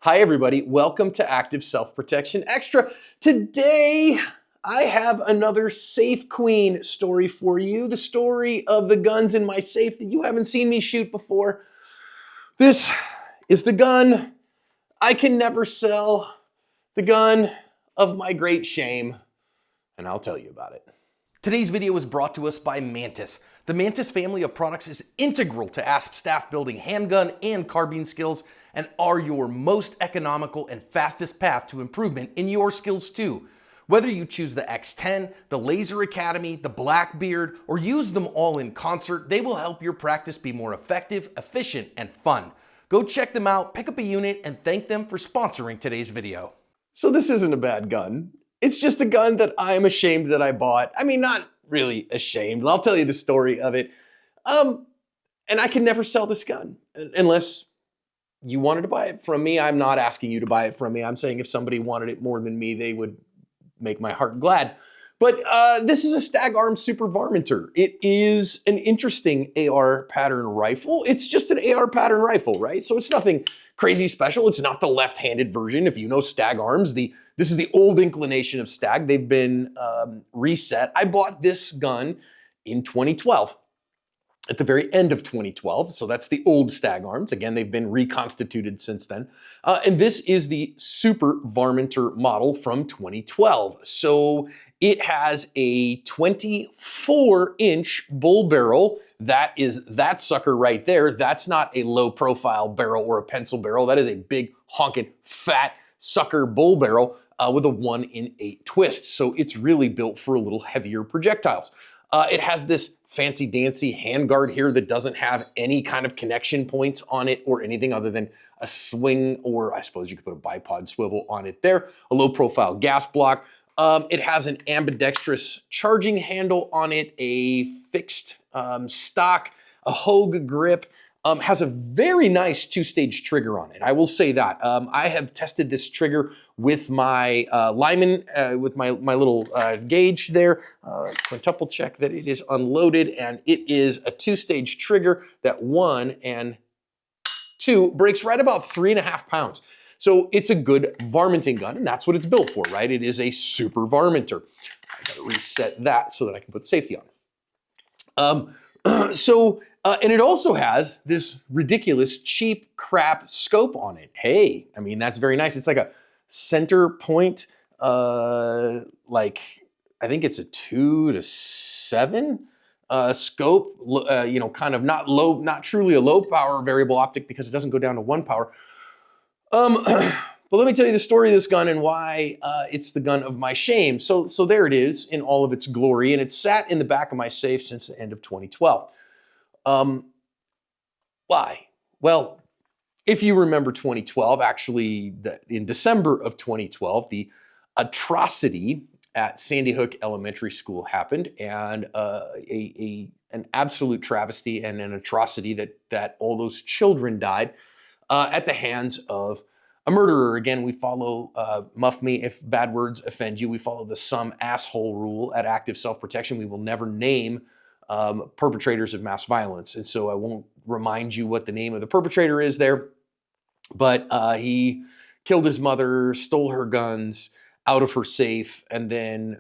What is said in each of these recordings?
Hi everybody, welcome to Active Self-Protection Extra. Today, I have another Safe Queen story for you. The story of the guns in my safe that you haven't seen me shoot before. This is the gun I can never sell, the gun of my great shame, and I'll tell you about it. Today's video is brought to us by Mantis. The Mantis family of products is integral to ASP staff building handgun and carbine skills and are your most economical and fastest path to improvement in your skills too. Whether you choose the X10, the Laser Academy, the Blackbeard, or use them all in concert, they will help your practice be more effective, efficient, and fun. Go check them out, pick up a unit, and thank them for sponsoring today's video. So this isn't a bad gun. It's just a gun that I am ashamed that I bought. I mean, not really ashamed. I'll tell you the story of it. And I can never sell this gun unless you wanted to buy it from me. I'm not asking you to buy it from me. I'm saying if somebody wanted it more than me, they would make my heart glad. But this is a Stag Arms Super Varminter. It is an interesting AR pattern rifle. It's just an AR pattern rifle, right? So it's nothing crazy special. It's not the left-handed version. If you know Stag Arms, this is the old inclination of Stag. They've been reset. I bought this gun in 2012. At the very end of 2012, so that's the old Stag Arms. Again, they've been reconstituted since then. And this is the Super Varminter model from 2012. So it has a 24-inch bull barrel. That is that sucker right there. That's not a low-profile barrel or a pencil barrel. That is a big, honking, fat sucker bull barrel with a 1-in-8 twist. So it's really built for a little heavier projectiles. It has this fancy-dancy handguard here that doesn't have any kind of connection points on it or anything other than a swing, or I suppose you could put a bipod swivel on it there, a low-profile gas block. It has an ambidextrous charging handle on it, a fixed stock, a Hogue grip, has a very nice two-stage trigger on it. I will say that. I have tested this trigger with my Lyman, with my little gauge there. Quintuple check that it is unloaded, and it is a two-stage trigger that 1 and 2 breaks right about 3.5 pounds. So it's a good varminting gun, and that's what it's built for, right? It is a Super Varminter. I gotta reset that so that I can put safety on. And it also has this ridiculous, cheap crap scope on it. Hey, I mean, that's very nice. It's like a center point, like, I think it's a 2:7 scope, you know, kind of not truly a low power variable optic because it doesn't go down to 1 power. But let me tell you the story of this gun and why it's the gun of my shame. So there it is in all of its glory, and it's sat in the back of my safe since the end of 2012. Why? Well, if you remember 2012, actually in December of 2012, the atrocity at Sandy Hook Elementary School happened, and an absolute travesty and an atrocity that all those children died at the hands of a murderer. Again, we follow, muff me if bad words offend you, we follow the some asshole rule at Active Self-Protection. We will never name perpetrators of mass violence. And so I won't remind you what the name of the perpetrator is there, but he killed his mother, stole her guns out of her safe, and then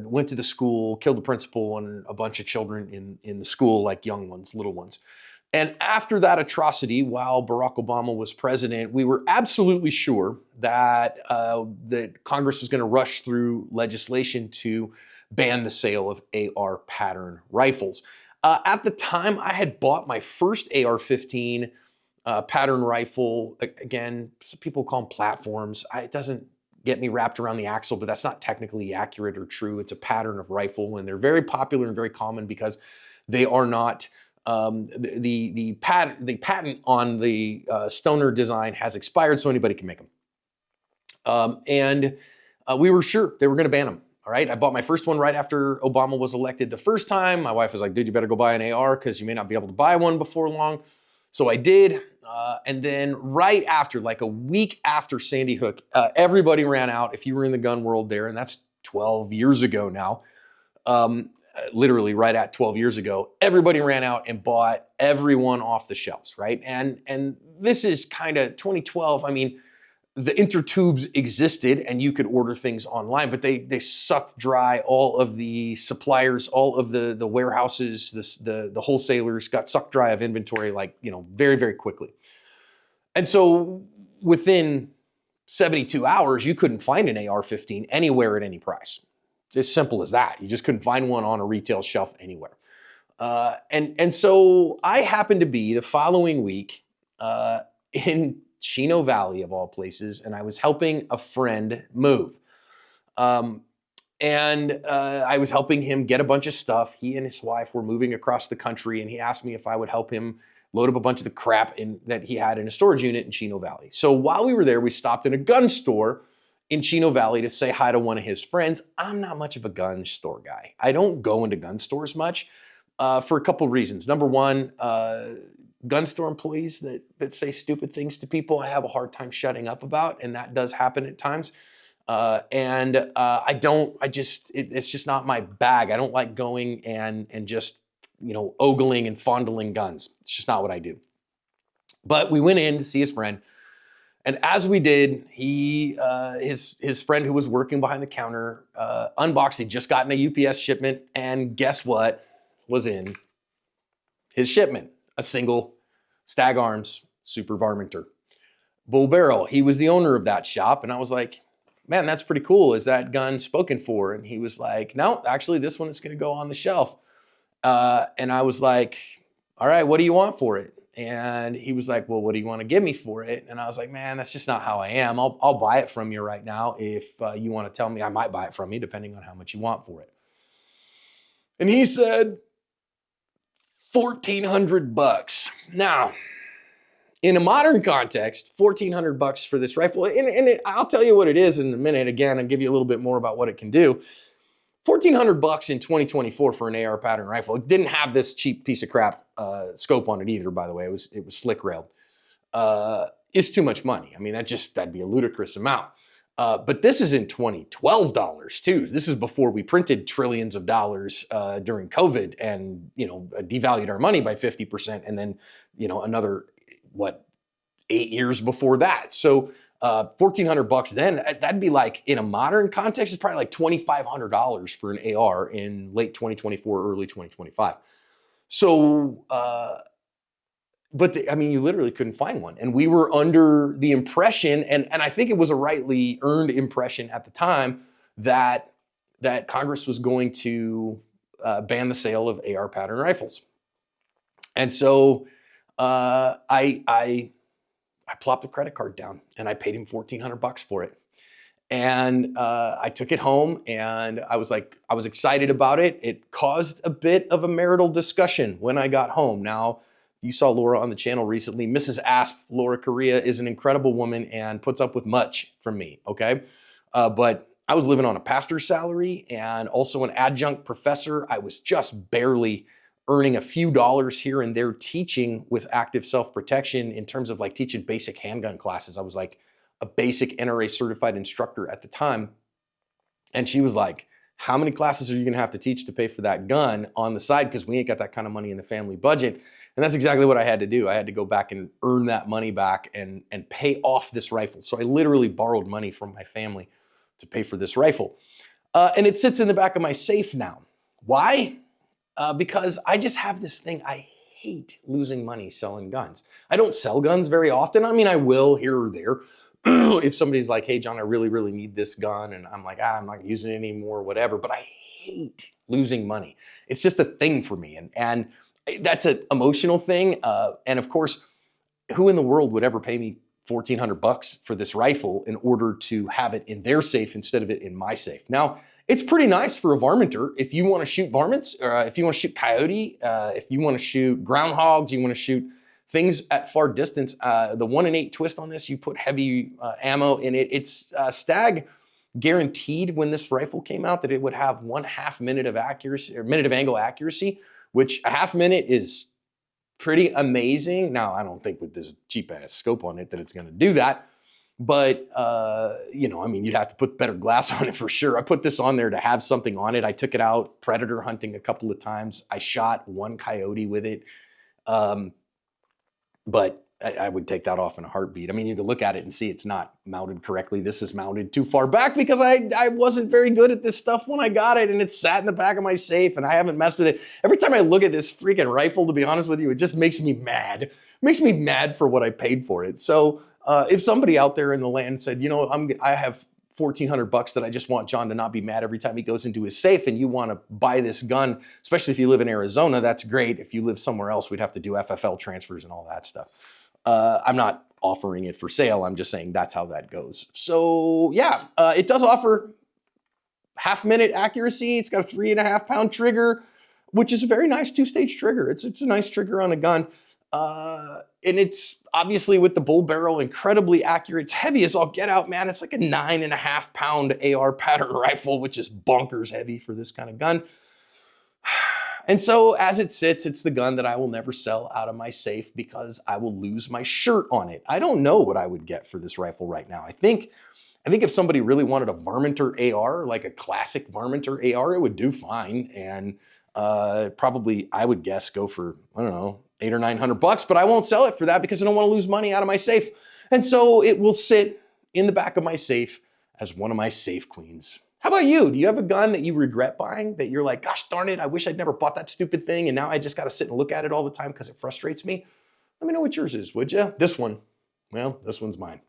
went to the school, killed the principal and a bunch of children in the school, like young ones, little ones. And after that atrocity, while Barack Obama was president, we were absolutely sure that that Congress was going to rush through legislation to ban the sale of AR pattern rifles. At the time, I had bought my first AR-15 pattern rifle. Again, some people call them platforms. It doesn't get me wrapped around the axle, but that's not technically accurate or true. It's a pattern of rifle, and they're very popular and very common because they are not the patent on the Stoner design has expired, so anybody can make them. We were sure they were going to ban them. All right, I bought my first one right after Obama was elected the first time. My wife was like, dude, you better go buy an AR because you may not be able to buy one before long. So I did. And then right after, like a week after Sandy Hook, everybody ran out. If you were in the gun world there, and that's 12 years ago now, literally right at 12 years ago, everybody ran out and bought everyone off the shelves, right? And this is kind of 2012. I mean, the intertubes existed and you could order things online, but they sucked dry all of the suppliers, all of the warehouses, the wholesalers got sucked dry of inventory, like, very, very quickly. And so within 72 hours, you couldn't find an AR-15 anywhere at any price. It's as simple as that. You just couldn't find one on a retail shelf anywhere. And so I happened to be the following week in Chino Valley, of all places, and I was helping a friend move. I was helping him get a bunch of stuff. He and his wife were moving across the country, and he asked me if I would help him load up a bunch of the crap that he had in a storage unit in Chino Valley. So while we were there, we stopped in a gun store in Chino Valley to say hi to one of his friends. I'm not much of a gun store guy. I don't go into gun stores much for a couple of reasons. Number one, gun store employees that say stupid things to people, I have a hard time shutting up about, and that does happen at times. It's just not my bag. I don't like going and just, ogling and fondling guns. It's just not what I do. But we went in to see his friend. And as we did, his friend who was working behind the counter unboxed. He'd just gotten a UPS shipment, and guess what was in his shipment? A single Stag Arms Super Varminter bull barrel. He was the owner of that shop, and I was like, man, that's pretty cool. Is that gun spoken for? And he was like, no, actually, this one is going to go on the shelf. And I was like, all right, what do you want for it? And he was like, well, what do you want to give me for it? And I was like, man, that's just not how I am. I'll buy it from you right now. If you want to tell me, I might buy it from you, depending on how much you want for it. And he said, $1,400. Now, in a modern context, $1,400 for this rifle, and I'll tell you what it is in a minute. Again, I'll give you a little bit more about what it can do. $1,400 in 2024 for an AR pattern rifle. It didn't have this cheap piece of crap scope on it either, by the way. It was slick railed. It's too much money. I mean, that'd be a ludicrous amount. But this is in 2012 too. This is before we printed trillions of dollars during COVID and devalued our money by 50%, and then another 8 years before that. So $1,400 then, that'd be like, in a modern context, it's probably like $2,500 for an AR in late 2024, early 2025. So, you literally couldn't find one. And we were under the impression, and I think it was a rightly earned impression at the time, that Congress was going to ban the sale of AR pattern rifles. And so I plopped a credit card down and I paid him $1,400 for it. And I took it home, and I was excited about it. It caused a bit of a marital discussion when I got home. Now, you saw Laura on the channel recently. Mrs. Asp, Laura Correa, is an incredible woman and puts up with much from me, okay? But I was living on a pastor's salary and also an adjunct professor. I was just barely earning a few dollars here and there teaching with active self-protection in terms of like teaching basic handgun classes. I was like a basic NRA certified instructor at the time. And she was like, how many classes are you gonna have to teach to pay for that gun on the side? Because we ain't got that kind of money in the family budget. And that's exactly what I had to do. I had to go back and earn that money back and pay off this rifle. So I literally borrowed money from my family to pay for this rifle. And it sits in the back of my safe now. Why? Because I just have this thing. I hate losing money selling guns. I don't sell guns very often. I mean, I will here or there. If somebody's like, hey, John, I really, really need this gun. And I'm like, I'm not using it anymore, whatever. But I hate losing money. It's just a thing for me. And that's an emotional thing. And of course, who in the world would ever pay me $1,400 for this rifle in order to have it in their safe instead of it in my safe? Now, it's pretty nice for a varminter. If you want to shoot varmints, or if you want to shoot coyote, if you want to shoot groundhogs, you want to shoot things at far distance, the 1-in-8 twist on this, you put heavy ammo in it. It's Stag guaranteed when this rifle came out that it would have 1/2 minute of accuracy, or minute of angle accuracy, which a 1/2 minute is pretty amazing. Now, I don't think with this cheap ass scope on it that it's going to do that. But, you'd have to put better glass on it for sure. I put this on there to have something on it. I took it out predator hunting a couple of times. I shot one coyote with it. But I would take that off in a heartbeat. I mean, you can look at it and see it's not mounted correctly. This is mounted too far back because I wasn't very good at this stuff when I got it, and it sat in the back of my safe, and I haven't messed with it. Every time I look at this freaking rifle, to be honest with you, it just makes me mad. It makes me mad for what I paid for it. So if somebody out there in the land said, you know, I have $1,400 that I just want John to not be mad every time he goes into his safe, and you want to buy this gun, especially if you live in Arizona, that's great. If you live somewhere else, we'd have to do FFL transfers and all that stuff. I'm not offering it for sale. I'm just saying that's how that goes. So yeah, it does offer half-minute accuracy. It's got a 3.5-pound trigger, which is a very nice 2-stage trigger. It's a nice trigger on a gun. And it's obviously with the bull barrel incredibly accurate. It's heavy as all get out, man. It's like a 9.5-pound AR pattern rifle, which is bonkers heavy for this kind of gun. And so as it sits, it's the gun that I will never sell out of my safe because I will lose my shirt on it. I don't know what I would get for this rifle right now. I think if somebody really wanted a Varminter AR, like a classic Varminter AR, it would do fine. And probably, I would guess, go for, I don't know, $800 or $900, but I won't sell it for that because I don't want to lose money out of my safe. And so it will sit in the back of my safe as one of my safe queens. How about you? Do you have a gun that you regret buying, that you're like, gosh darn it, I wish I'd never bought that stupid thing, and now I just got to sit and look at it all the time because it frustrates me? Let me know what yours is, would you? This one, well, this one's mine.